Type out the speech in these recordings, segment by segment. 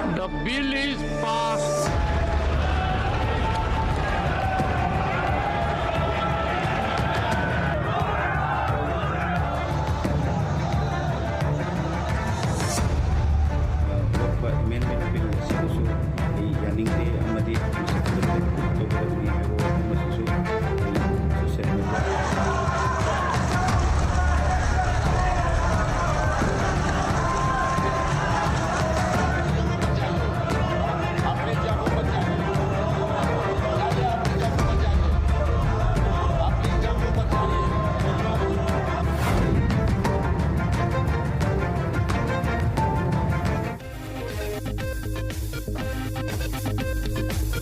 The bill is passed. Amendment bill susu yaning de amadi to ni ro susu social media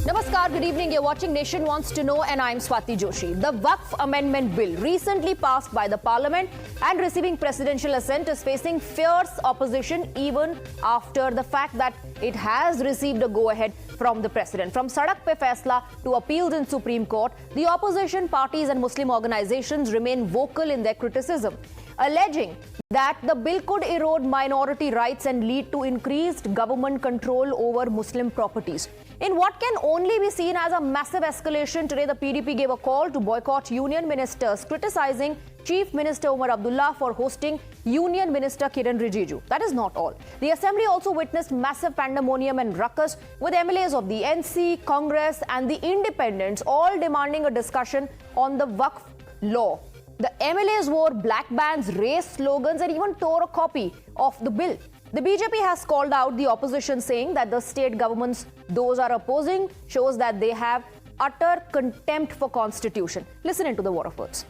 Namaskar, good evening. You're watching Nation Wants to Know and I'm Swati Joshi. The Waqf Amendment Bill, recently passed by the Parliament and receiving presidential assent, is facing fierce opposition even after the fact that it has received a go-ahead from the President. From Sadak Pe Faisla to appeals in Supreme Court, the opposition parties and Muslim organizations remain vocal in their criticism, alleging that the bill could erode minority rights and lead to increased government control over Muslim properties. In what can only be seen as a massive escalation, today the PDP gave a call to boycott union ministers, criticizing Chief Minister Umar Abdullah for hosting Union Minister Kiran Rijiju. That is not all. The Assembly also witnessed massive pandemonium and ruckus, with MLAs of the NC, Congress and the Independents all demanding a discussion on the Waqf law. The MLAs wore black bands, raised slogans and even tore a copy of the bill. The BJP has called out the opposition, saying that the state governments those are opposing shows that they have utter contempt for constitution. Listen into the war of words.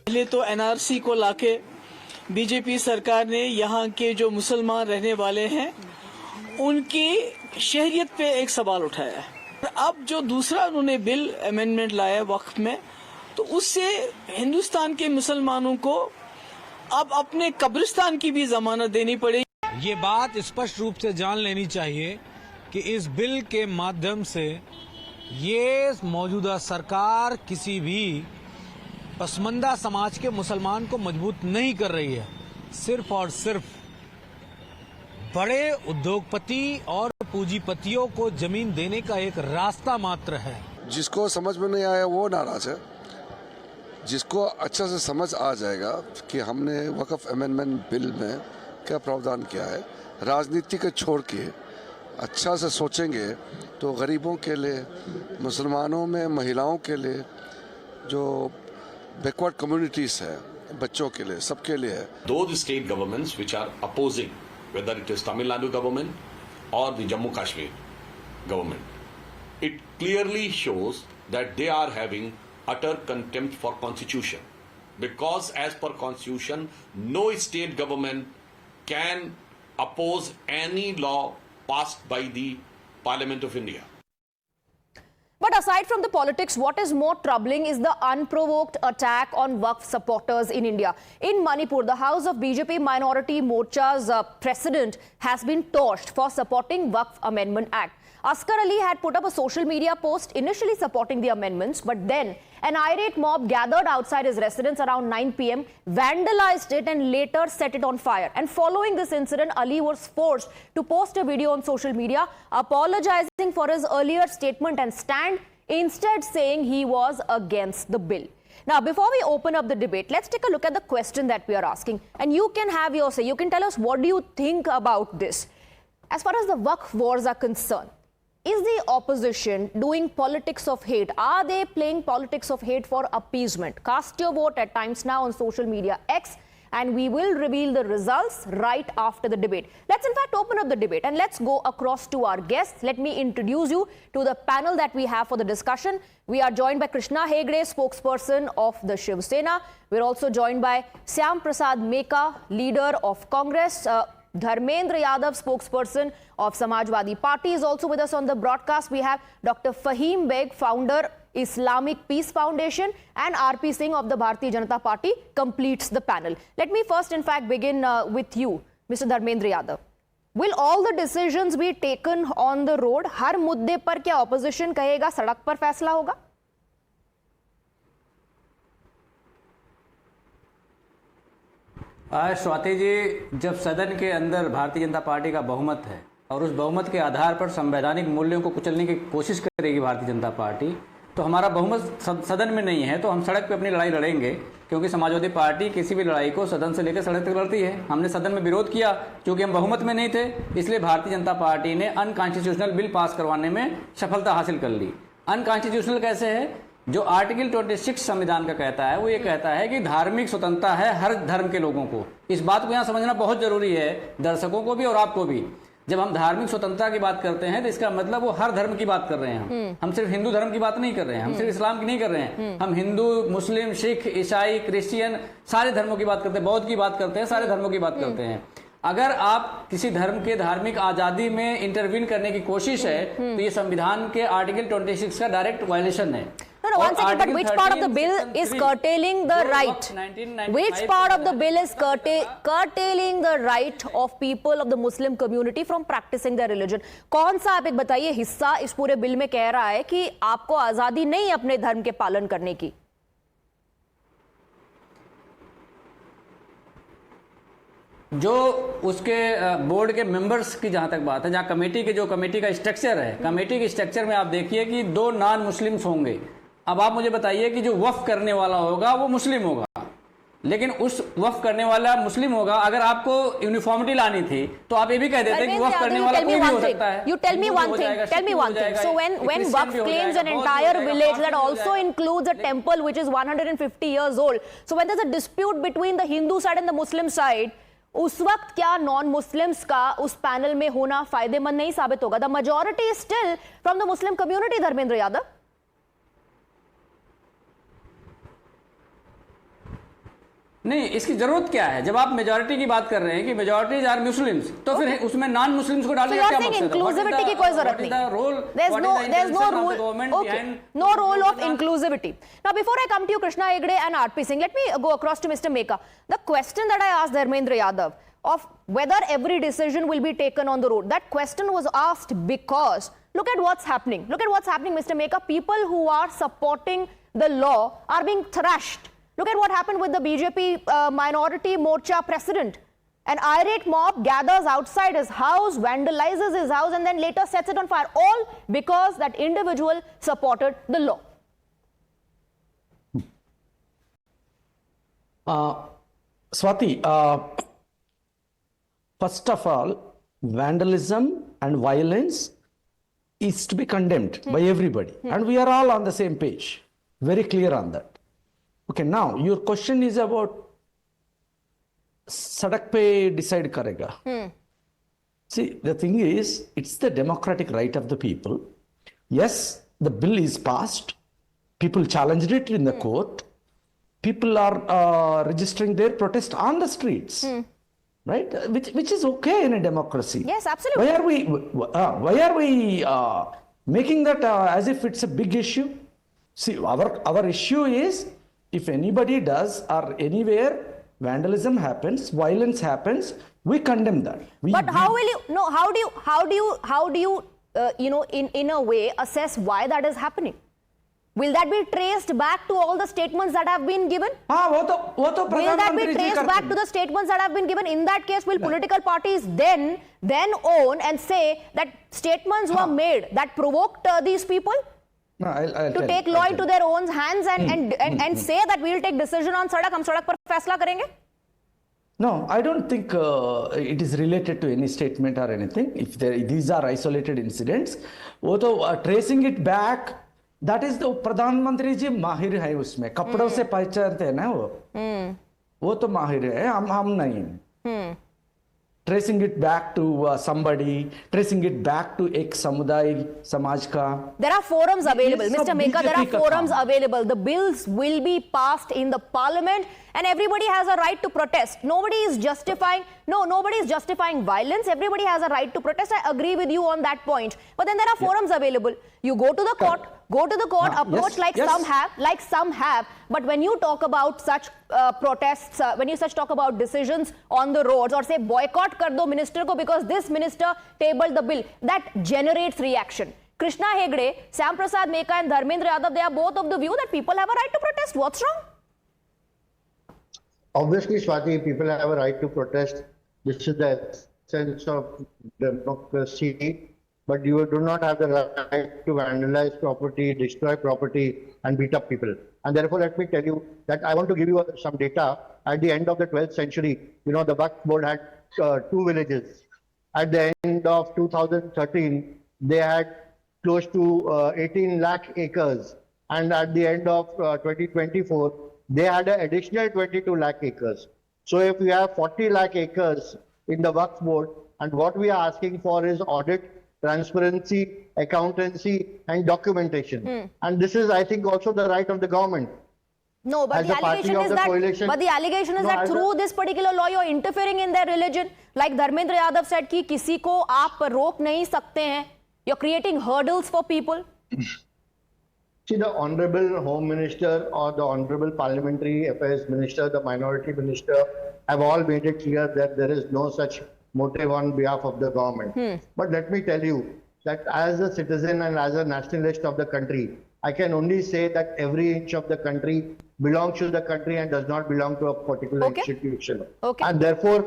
पहले तो NRC को लाके BJP सरकार ने यहाँ के जो मुसलमान रहने वाले हैं उनकी शहरियत पे एक सवाल उठाया है। अब जो दूसरा उन्होंने बिल अमेंडमेंट लाया वक्फ में, तो उससे हिंदुस्तान के मुसलमानों को अब अपने कब्रिस्तान की भी जमानत देनी पड़ेगी। ये बात स्पष्ट रूप से जान लेनी चाहिए कि इस बिल के माध्यम से ये मौजूदा सरकार किसी भी पसमानदा समाज के मुसलमान को मजबूत नहीं कर रही है। सिर्फ और सिर्फ बड़े उद्योगपति और पूंजीपतियों को जमीन देने का एक रास्ता मात्र है। जिसको समझ में नहीं आया वो नाराज है। जिसको अच्छा से समझ आ जाएगा कि हमने वक़्फ़ अमेंडमेंट बिल में क्या प्रावधान किया है, राजनीति को छोड़ के अच्छा से सोचेंगे तो गरीबों के लिए, मुसलमानों में महिलाओं के लिए, जो बैकवर्ड कम्युनिटीज़ है, बच्चों के लिए, सबके लिए है। Those state governments which are opposing, whether it is Tamil Nadu government or the Jammu Kashmir government, it clearly shows that they are having utter contempt for constitution, because as per constitution no state government can oppose any law passed by the Parliament of India. But aside from the politics, what is more troubling is the unprovoked attack on Waqf supporters in India. In Manipur, the House of BJP Minority Morcha's president has been torched for supporting Waqf Amendment Act. Asghar Ali had put up a social media post initially supporting the amendments, but then an irate mob gathered outside his residence around 9 p.m., vandalized it and later set it on fire. And following this incident, Ali was forced to post a video on social media apologizing for his earlier statement and stand, instead saying he was against the bill. Now, before we open up the debate, let's take a look at the question that we are asking. And you can have your say. You can tell us, what do you think about this? As far as the Waqf wars are concerned, is the opposition doing politics of hate? Are they playing politics of hate for appeasement? Cast your vote at Times Now on social media X, and we will reveal the results right after the debate. Let's in fact open up the debate and let's go across to our guests. Let me introduce you to the panel that we have for the discussion. We are joined by Krishna Hegde, spokesperson of the Shiv Sena. We're also joined by Syam Prasad Meka, leader of Congress. Dharmendra Yadav, spokesperson of Samajwadi Party, is also with us on the broadcast. We have Dr. Fahim Beg, founder, Islamic Peace Foundation, and RP Singh of the Bharatiya Janata Party completes the panel. Let me first, in fact, begin with you, Mr. Dharmendra Yadav. Will all the decisions be taken on the road? हर मुद्दे पर क्या opposition कहेगा सड़क पर फैसला होगा? स्वाति जी, जब सदन के अंदर भारतीय जनता पार्टी का बहुमत है और उस बहुमत के आधार पर संवैधानिक मूल्यों को कुचलने की कोशिश करेगी भारतीय जनता पार्टी, तो हमारा बहुमत सदन में नहीं है तो हम सड़क पे अपनी लड़ाई लड़ेंगे, क्योंकि समाजवादी पार्टी किसी भी लड़ाई को सदन से लेकर सड़क तक लड़ती है। हमने सदन में विरोध किया क्योंकि हम बहुमत में नहीं थे, इसलिए भारतीय जनता पार्टी ने अनकॉन्स्टिट्यूशनल बिल पास करवाने में सफलता हासिल कर ली। अनकॉन्स्टिट्यूशनल कैसे है? जो आर्टिकल 26 संविधान का कहता है वो ये कहता है कि धार्मिक स्वतंत्रता है हर धर्म के लोगों को। इस बात को यहाँ समझना बहुत जरूरी है, दर्शकों को भी और आपको भी। जब हम धार्मिक स्वतंत्रता की बात करते हैं तो इसका मतलब वो हर धर्म की बात कर रहे हैं। हम सिर्फ हिंदू धर्म की बात नहीं कर रहे हैं, हम सिर्फ इस्लाम की नहीं कर रहे हैं, हम हिंदू, मुस्लिम, सिख, ईसाई, क्रिश्चियन सारे धर्मों की बात करते हैं, बौद्ध की बात करते हैं, सारे धर्मों की बात करते हैं। अगर आप किसी धर्म के धार्मिक आजादी में इंटरवीन करने की कोशिश है तो ये संविधान के आर्टिकल 26 का डायरेक्ट वायलेशन है। No, one second, but which part of the bill is curtailing the right? Which part of the bill is curtailing the right of people of the Muslim community from practicing their religion? कौन सा आप एक बताइए हिस्सा इस पूरे bill में कह रहा है कि आपको आजादी नहीं अपने धर्म के पालन करने की? जो उसके बोर्ड के मेंबर्स की जहां तक बात है, जहां कमेटी का स्ट्रक्चर है, कमेटी के स्ट्रक्चर में आप देखिए कि 2 नॉन मुस्लिम्स होंगे। अब आप मुझे बताइए कि जो वक्फ करने वाला होगा वो मुस्लिम होगा, लेकिन उस वक्फ करने वाला मुस्लिम होगा। अगर आपको यूनिफॉर्मिटी लानी थी तो आप ये भी कह देते कि वक्फ करने वाला कोई भी हो सकता है। You tell me one thing. So when Waqf claims an entire village that also includes a temple which is 150 years old, so when there's a dispute between the Hindu side and the Muslim side, उस वक्त क्या non Muslims का उस panel में होना फायदेमंद नहीं साबित होगा? The majority is still from the Muslim community, Dharmendra Yadav. नहीं, इसकी जरूरत क्या है? जब आप मेजॉरिटी की बात कर रहे हैं कि मेजॉरिटी आर मुस्लिम्स, तो फिर उसमें नॉन मुस्लिम्स को डालने का क्या मकसद है? इंक्लूसिविटी की कोई जरूरत नहीं। No role of inclusivity. Now, before I come to you, Krishna Hegde and RP Singh, let me go across to Mr. Meka. The question that I asked Dharmendra Yadav of whether every decision will be taken on the road, that question was asked because look at what's happening. Look at what's happening, Mr. Meka. People who are supporting the law are being thrashed. Look at what happened with the BJP minority Morcha president. An irate mob gathers outside his house, vandalizes his house, and then later sets it on fire, all because that individual supported the law. Swati, first of all, vandalism and violence is to be condemned by everybody, and we are all on the same page, very clear on that. Okay, now your question is about sadak pe decide karega. See, the thing is, it's the democratic right of the people. Yes, the bill is passed. People challenged it in the court. People are registering their protest on the streets, right? Which is okay in a democracy. Yes, absolutely. Why are we making that as if it's a big issue? See, our issue is, if anybody does or anywhere vandalism happens, violence happens, we condemn that. But how will you? No, how do you in a way assess why that is happening? Will that be traced back to all the statements that have been given? वो तो will that be traced back to the statements that have been given? In that case, will political parties then own and say that statements were made that provoked these people? No, I'll to take law into their own hands and say that we'll take decision on sadak, hum sadak par faisla karenge? No, I don't think it is related to any statement or anything. If these are isolated incidents, वो तो tracing it back, that is the प्रधानमंत्री जी माहिर है उसमें, कपड़ों से पहचानते हैं ना वो तो माहिर है, हम नहीं। Tracing it back to somebody, tracing it back to एक समुदाय समाज का. There are forums available, Mr. Meka. There are forums available. The bills will be passed in the parliament, and everybody has a right to protest. Nobody is justifying violence. Everybody has a right to protest. I agree with you on that point. But then there are forums available. You go to the court. Approach like some have. But when you talk about such protests, when you talk about decisions on the roads, or say boycott kar do minister ko because this minister tabled the bill, that generates reaction. Krishna Hegde, Sam Prasad Meka and Dharmendra Yadav, they are both of the view that people have a right to protest. What's wrong? Obviously, Swati, people have a right to protest. This is the sense of democracy, but you do not have the right to vandalize property, destroy property, and beat up people. And therefore, let me tell you that I want to give you some data. At the end of the 12th century, the Waqf board had 2 villages. At the end of 2013, they had close to 18 lakh acres. And at the end of 2024, they had an additional 22 lakh acres. So if we have 40 lakh acres in the Waqf board, and what we are asking for is audit, transparency, accountancy, and documentation. And this is, I think, also the right of the government. No, but As the a party allegation of is the that, coalition- but the allegation is No, that as a- through this particular law, you're interfering in their religion. Like Dharmendra Yadav said कि किसी को आप रोक नहीं सकते हैं. You're creating hurdles for people. See, the Honorable Home Minister or the Honorable Parliamentary Affairs Minister, the Minority Minister, have all made it clear that there is no such motive on behalf of the government. But let me tell you that as a citizen and as a nationalist of the country, I can only say that every inch of the country belongs to the country and does not belong to a particular institution. Okay. And therefore,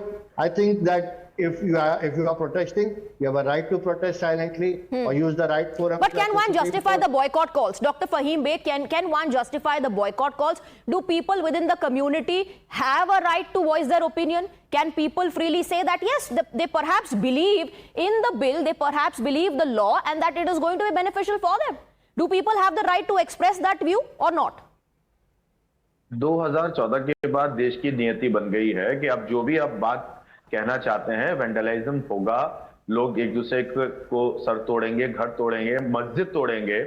I think that if you are protesting, you have a right to protest silently or use the right forum. But can one justify the boycott calls? Dr. Fahim Beg, can one justify the boycott calls? Do people within the community have a right to voice their opinion? Can people freely say that, yes, they perhaps believe in the bill, they perhaps believe the law, and that it is going to be beneficial for them? Do people have the right to express that view or not? 2014 के बाद देश की नियति बन गई है कि अब जो भी आप बात कहना चाहते हैं, वेंडलिज्म होगा, लोग एक दूसरे को सर तोड़ेंगे, घर तोड़ेंगे, मस्जिद तोड़ेंगे।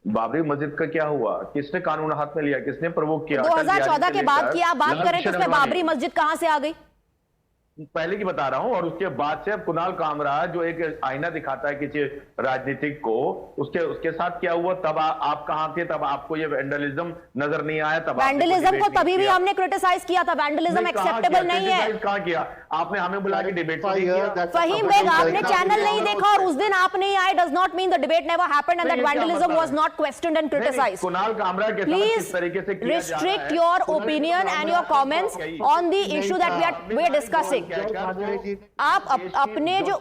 बाबरी मस्जिद का क्या हुआ? किसने कानून हाथ में लिया? किसने प्रवोक किया? 2014 के बाद की आप बात करें तो उसमें बाबरी मस्जिद कहां से आ गई? पहले की बता रहा हूं। और उसके बाद से अब कुणाल कामरा जो एक आईना दिखाता है किसी राजनीतिक को, उसके साथ क्या हुआ? तब आप कहां थे? तब आपको ये वैंडलिज्म नजर नहीं आया? तब वैंडलिज्म को तभी भी हमने क्रिटिसाइज किया था। वैंडलिज्म एक्सेप्टेबल नहीं है। कहां किया आपने? हमें बुला के डिबेट किया। फहीम बेग, आपने चैनल नहीं देखा और उस दिन आप नहीं आए, does not mean the debate never happened and that vandalism was not questioned and criticised. Kunal Kamra के साथ किस तरीके से किया जा रहा है? Restrict your opinion and your comments on the issue that we are discussing. आप अपने जो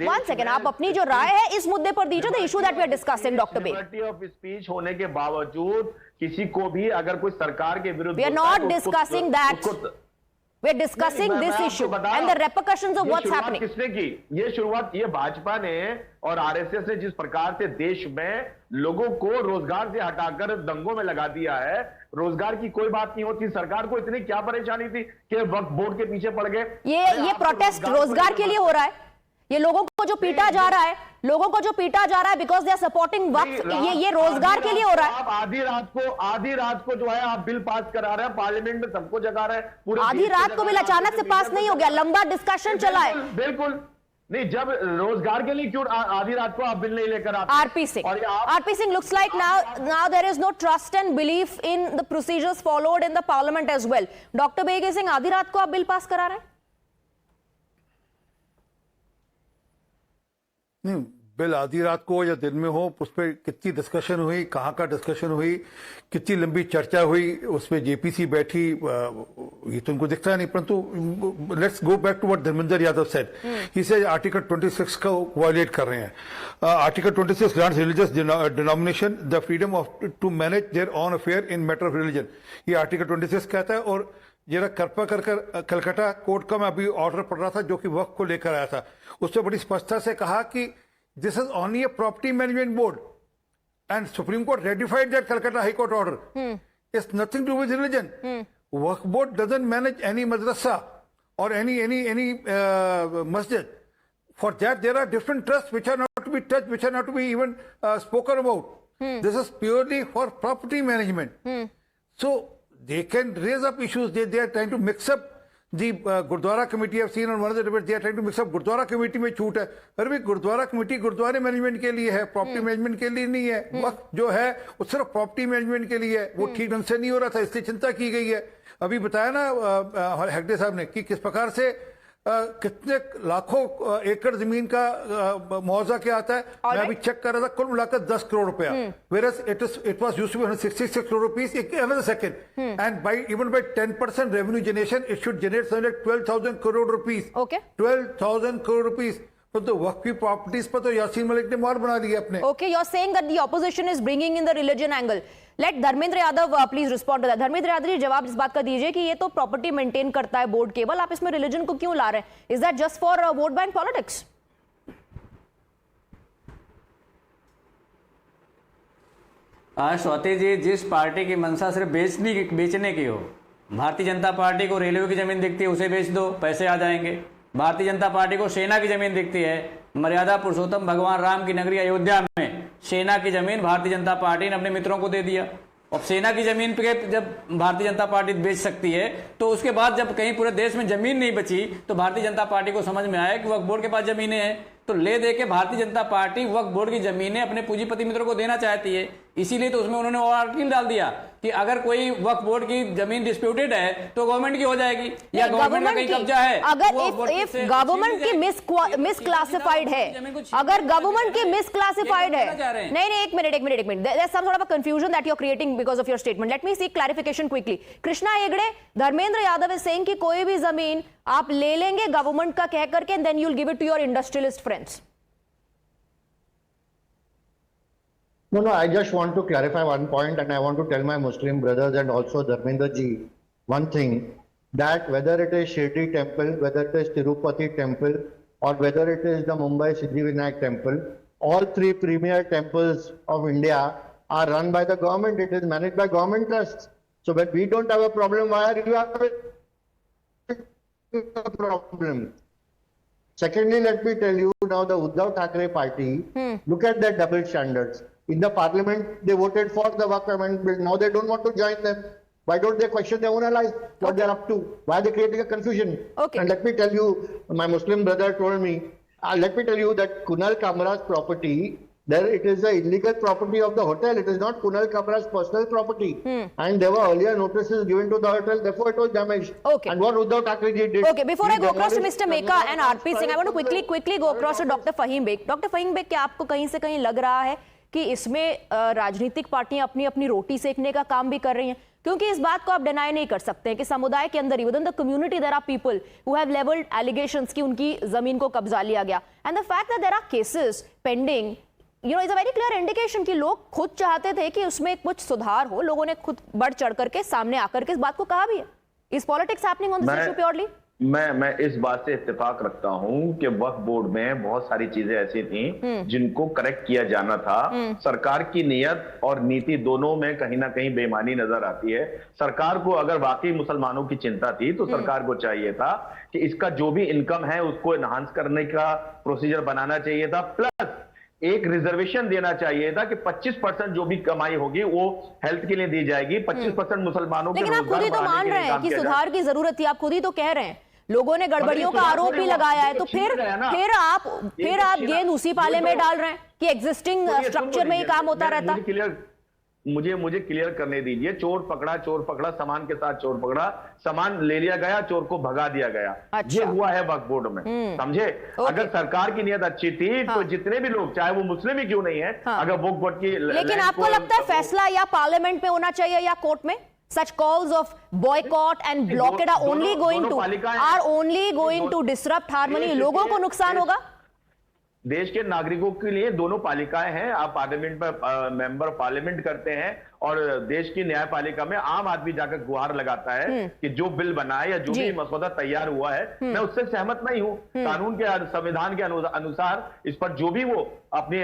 आप अपनी जो राय है इस मुद्दे पर दीजिए, the issue that we are discussing doctor Beg. Liberty of speech होने के बावजूद किसी को भी अगर कोई सरकार के विरुद्ध we are not discussing that, we are discussing this issue and the repercussions of what's happening. किसने की ये शुरुआत? ये भाजपा ने और आरएसएस ने जिस प्रकार से देश में लोगों को रोजगार से हटाकर दंगों में लगा दिया है। रोजगार की कोई बात नहीं होती। सरकार को इतनी क्या परेशानी थी कि वक्फ बोर्ड के पीछे पड़ गए? ये प्रोटेस्ट रोजगार के लिए हो रहा है। ये लोगों को जो पीटा जा रहा है, लोगों को जो पीटा जा रहा है बिकॉज दे आर सपोर्टिंग वक्फ, ये रोजगार के लिए हो रहा है। आप आधी रात को जो है आप बिल पास करा रहे हैं, पार्लियामेंट में सबको जगा रहे हैं। पूरे आधी रात को बिल अचानक से पास नहीं हो गया, लंबा डिस्कशन चला है। बिल्कुल नहीं, जब रोजगार के लिए क्यों आधी रात को आप बिल नहीं लेकर आते? RP Singh, looks like now there is no trust and belief in the procedures followed in the parliament as well. Dr. Beg is saying आधी रात को आप बिल पास करा रहे हैं? नहीं, बिल आधी रात को या दिन में हो, उस पर कितनी डिस्कशन हुई, कहाँ का डिस्कशन हुई, कितनी लंबी चर्चा हुई, उसमें जेपीसी बैठी, ये तो उनको दिखता नहीं। परंतु let's go back to what Dharmendra Yadav said. He said article 26 को वायलेट कर रहे हैं। Article 26 grants religious denomination the freedom of to manage their own affair in matter of religion, ये आर्टिकल 26 कहता है। और जरा कृपा कर कलकत्ता कोर्ट का मैं अभी ऑर्डर पढ़ रहा था जो कि वक्फ को लेकर आया था, उसमें बड़ी स्पष्टता से कहा कि this is only a property management board and Supreme Court ratified that Calcutta High Court order. It's nothing to do with religion. Waqf board doesn't manage any madrasa or any masjid. For that there are different trusts which are not to be touched, which are not to be even spoken about. This is purely for property management. So they can raise up issues. They are trying to mix up the Gurdwara committee. I've seen on one of the debates they are trying to mix up Gurdwara committee में छूट है। अरे भाई Gurdwara committee गुरुद्वारे management के लिए है, property management के लिए नहीं है। वक्त जो है वो सिर्फ प्रॉपर्टी मैनेजमेंट के लिए है, वो ठीक ढंग से नहीं हो रहा था, इसलिए चिंता की गई है। अभी बताया ना हेगड़े साहब ने कि किस प्रकार से कितने लाखों एकड़ जमीन का मुआवजा क्या आता है? मैं अभी चेक कर रहा था, कुल मिलाकर 10 करोड़ रुपया। Whereas it was used to be 166 crore rupees. Another second, and even by 10% revenue generation, it should generate something like 12,000 crore rupees. Okay. 12,000 crore rupees. तो वक्फ की प्रॉपर्टीज पर तो यासीन मलिक ने मार बना दिया अपने। Okay, you're saying that the opposition is bringing in the religion angle. Let Dharmendra Yadav please respond to that. Dharmendra Yadav ji जवाब इस बात का दीजिए कि ये तो प्रॉपर्टी मेंटेन करता है बोर्ड केवल, आप इसमें रिलीजन को क्यों ला रहे हैं? Is that just for vote bank politics? Swati ji, जिस पार्टी की मंशा सिर्फ बेचने की हो, भारतीय जनता पार्टी को रेलवे की जमीन दिखती है उसे बेच दो, पैसे आ जाएंगे। भारतीय जनता पार्टी को सेना की जमीन दिखती है, मर्यादा पुरुषोत्तम भगवान राम की नगरी अयोध्या में सेना की जमीन भारतीय जनता पार्टी ने अपने मित्रों को दे दिया। और सेना की जमीन पे जब भारतीय जनता पार्टी बेच सकती है, तो उसके बाद जब कहीं पूरे देश में जमीन नहीं बची तो भारतीय जनता पार्टी को समझ में आया कि वक्फ बोर्ड के पास जमीनें हैं, तो ले दे के भारतीय जनता पार्टी वक्फ बोर्ड की जमीनें अपने पूंजीपति मित्रों को देना चाहती है। इसीलिए तो उसमें उन्होंने आर्टिकल डाल दिया कि अगर कोई वक्फ बोर्ड की जमीन डिस्प्यूटेड है तो गवर्नमेंट की हो जाएगी, या गवर्नमेंट का कहीं कब्जा है। अगर इफ गवर्नमेंट की मिसक्लासिफाइड है, अगर गवर्नमेंट की मिसक्लासिफाइड है, नहीं एक minute, there is some sort of a confusion that you are creating because of your statement. Let me seek clarification quickly. Krishna Hegde, Dharmendra Yadav is saying कि कोई भी जमीन आप ले लेंगे गवर्नमेंट का कह करके, and then you will give it to your industrialist friends. No, I just want to clarify one point, and I want to tell my Muslim brothers and also Dharmendra ji one thing, that whether it is Shirdi temple, whether it is Tirupati temple, or whether it is the Mumbai Siddhivinayak temple, all three premier temples of India are run by the government. It is managed by government trusts. So when we don't have a problem, why are you having a problem? Secondly, let me tell you now, the Uddhav Thackeray party, look at their double standards. In the parliament, they voted for the Waqf Amendment bill. Now they don't want to join them. Why don't they question their own allies? What they're up to? Why are they creating a confusion? Okay. And let me tell you, my Muslim brother told me, let me tell you that Kunal Kamra's property, there it is the illegal property of the hotel. It is not Kunal Kamra's personal property. And there were earlier notices given to the hotel, therefore it was damaged. Okay. And what Uddhav Thackeray did. Okay, before I go across to Mr. Meka and RP Singh, I want to quickly go across to Dr. Fahim Baig. Dr. Fahim Baig, क्या आपको कहीं से कहीं लग रहा है कि इसमें राजनीतिक पार्टियां अपनी अपनी रोटी सेकने का काम भी कर रही हैं? क्योंकि इस बात को आप डिनाई नहीं कर सकते हैं कि समुदाय के अंदर ही, within the community, there are people who have levelled allegations कि उनकी जमीन को कब्जा लिया गया, and the fact that there are cases pending, you know, is a very clear indication कि लोग खुद चाहते थे कि उसमें कुछ सुधार हो, लोगों ने खुद बढ़ चढ़ करके सामने आकर के इस बात को कहा भी है। Is politics happening on this issue purely? मैं इस बात से इत्तेफाक रखता हूं कि वक्फ बोर्ड में बहुत सारी चीजें ऐसी थी जिनको करेक्ट किया जाना था। सरकार की नीयत और नीति दोनों में कहीं ना कहीं बेईमानी नजर आती है। सरकार को अगर वाकई मुसलमानों की चिंता थी तो सरकार को चाहिए था कि इसका जो भी इनकम है उसको एनहांस करने का प्रोसीजर बनाना चाहिए था, प्लस एक रिजर्वेशन देना चाहिए था कि 25% जो भी कमाई होगी वो हेल्थ के लिए दी जाएगी, 25% मुसलमानों के। लेकिन आप खुद ही तो मान रहे हैं कि सुधार की जरूरत थी, आप खुद ही तो कह रहे हैं, लोगों ने गड़बड़ियों का आरोप भी लगाया है, तो फिर आप गेंद उसी पाले में डाल रहे हैं कि एग्जिस्टिंग स्ट्रक्चर में ही काम होता रहता। मुझे क्लियर करने दीजिए। चोर पकड़ा, सामान के साथ चोर पकड़ा, सामान ले लिया गया, चोर को भगा दिया गया। अच्छा। ये हुआ है वक्फ बोर्ड में, समझे? अगर सरकार की नीयत अच्छी थी तो जितने भी लोग, चाहे वो मुस्लिम ही क्यों नहीं है, अगर वक्फ बोर्ड की, लेकिन आपको लगता है फैसला या पार्लियामेंट में होना चाहिए या कोर्ट में? Such calls of boycott and blockade are only going to disrupt harmony. लोगों को नुकसान होगा। देश के नागरिकों के लिए दोनों पालिकाएं हैं। आप पार्लियामेंट में मेंबर पार्लियामेंट करते हैं और देश की न्यायपालिका में आम आदमी जाकर गुहार लगाता है कि जो बिल बना है या जो भी मसौदा तैयार हुआ है, मैं उससे सहमत नहीं हूं। कानून के, संविधान के अनुसार इस पर जो भी वो अपनी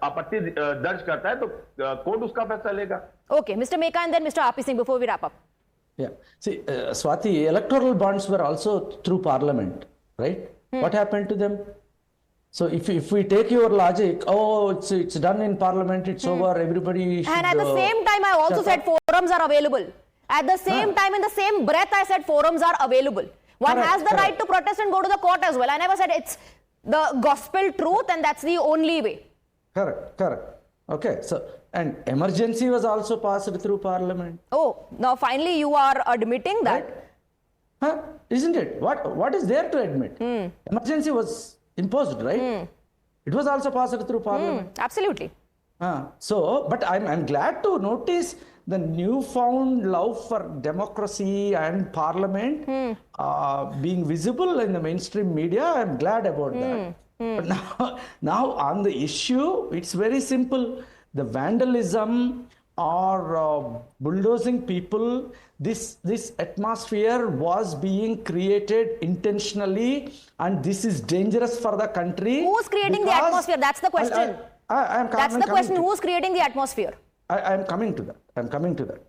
आपत्ति दर्ज करता है तो कोर्ट उसका फैसला लेगा। Okay, Mr. Meka and then Mr. RP Singh before we wrap up. Yeah. See, Swati, electoral bonds were also through parliament, right? What happened to them? So if we take your logic, it's done in parliament, it's over, everybody should... And at the same time, I also said forums are available. At the same time, in the same breath, I said forums are available. One has the right to protest and go to the court as well. I never said it's the gospel truth and that's the only way. Correct. Okay, so, and emergency was also passed through parliament. Oh, now finally you are admitting that. Huh? Isn't it? What is there to admit? Emergency was imposed, right? It was also passed through parliament. Absolutely. So, but I'm glad to notice the newfound love for democracy and parliament being visible in the mainstream media. I'm glad about that. But now on the issue, it's very simple. The vandalism or bulldozing people, this atmosphere was being created intentionally, and this is dangerous for the country. Who's creating the atmosphere? That's the question. That's the question. Who's creating the atmosphere? I'm coming to that.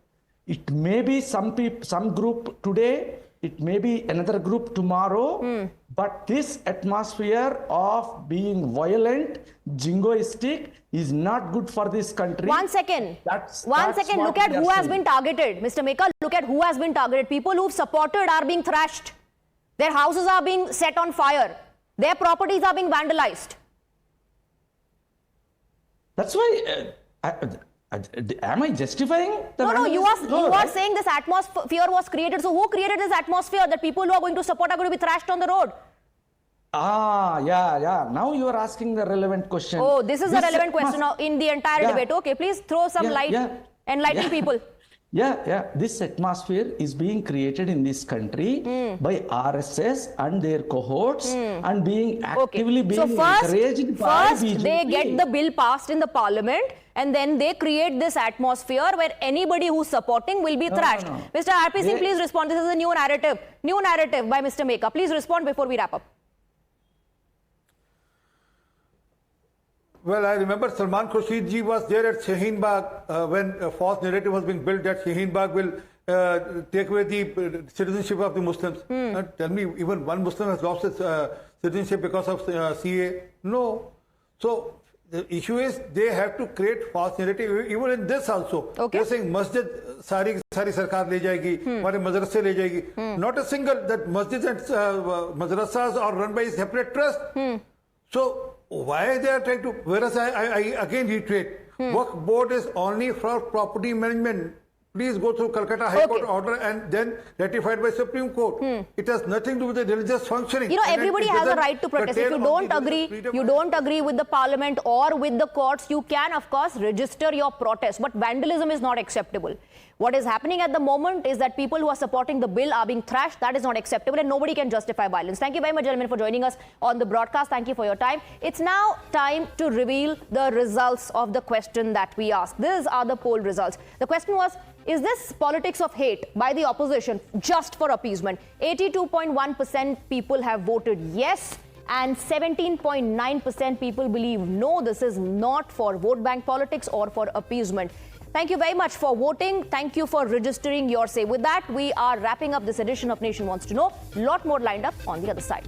It may be some group today, it may be another group tomorrow, but this atmosphere of being violent, jingoistic is not good for this country. One second. That's Look at who has been targeted. Mr. Meka, look at who has been targeted. People who've supported are being thrashed. Their houses are being set on fire. Their properties are being vandalized. That's why, am I justifying the No, you are right? saying this atmosphere was created. So who created this atmosphere that people who are going to support are going to be thrashed on the road? Yeah. Now you are asking the relevant question. Oh, this is a relevant question now in the entire debate. Okay, please throw some light, enlighten people. Yeah. This atmosphere is being created in this country by RSS and their cohorts and being actively being encouraged by first BJP. they get the bill passed in the parliament and then they create this atmosphere where anybody who's supporting will be thrashed. No. Mr. R.P. Singh, please respond. This is a new narrative by Mr. Meka. Please respond before we wrap up. Well, I remember Salman Khurshid ji was there at Shaheen Bagh when a false narrative was being built that Shaheen Bagh will take away the citizenship of the Muslims. Tell me, even one Muslim has lost his citizenship because of CA? No. So the issue is they have to create false narrative. Even in this also, they're saying masjid sari sarkar le jayegi, hamare madrase le jayegi. Not a single that masjids and madrasas are run by separate trust. So why they are trying to, whereas I again reiterate, Waqf board is only for property management. Please go through Calcutta High Court order and then ratified by Supreme Court. It has nothing to do with the religious functioning. You know, everybody has a right to protest. If you don't agree with the parliament or with the courts, you can of course register your protest. But vandalism is not acceptable. What is happening at the moment is that people who are supporting the bill are being thrashed. That is not acceptable and nobody can justify violence. Thank you very much, gentlemen, for joining us on the broadcast. Thank you for your time. It's now time to reveal the results of the question that we asked. These are the poll results. The question was, is this politics of hate by the opposition just for appeasement? 82.1% people have voted yes and 17.9% people believe no, this is not for vote bank politics or for appeasement. Thank you very much for voting. Thank you for registering your say. With that, we are wrapping up this edition of Nation Wants to Know. A lot more lined up on the other side.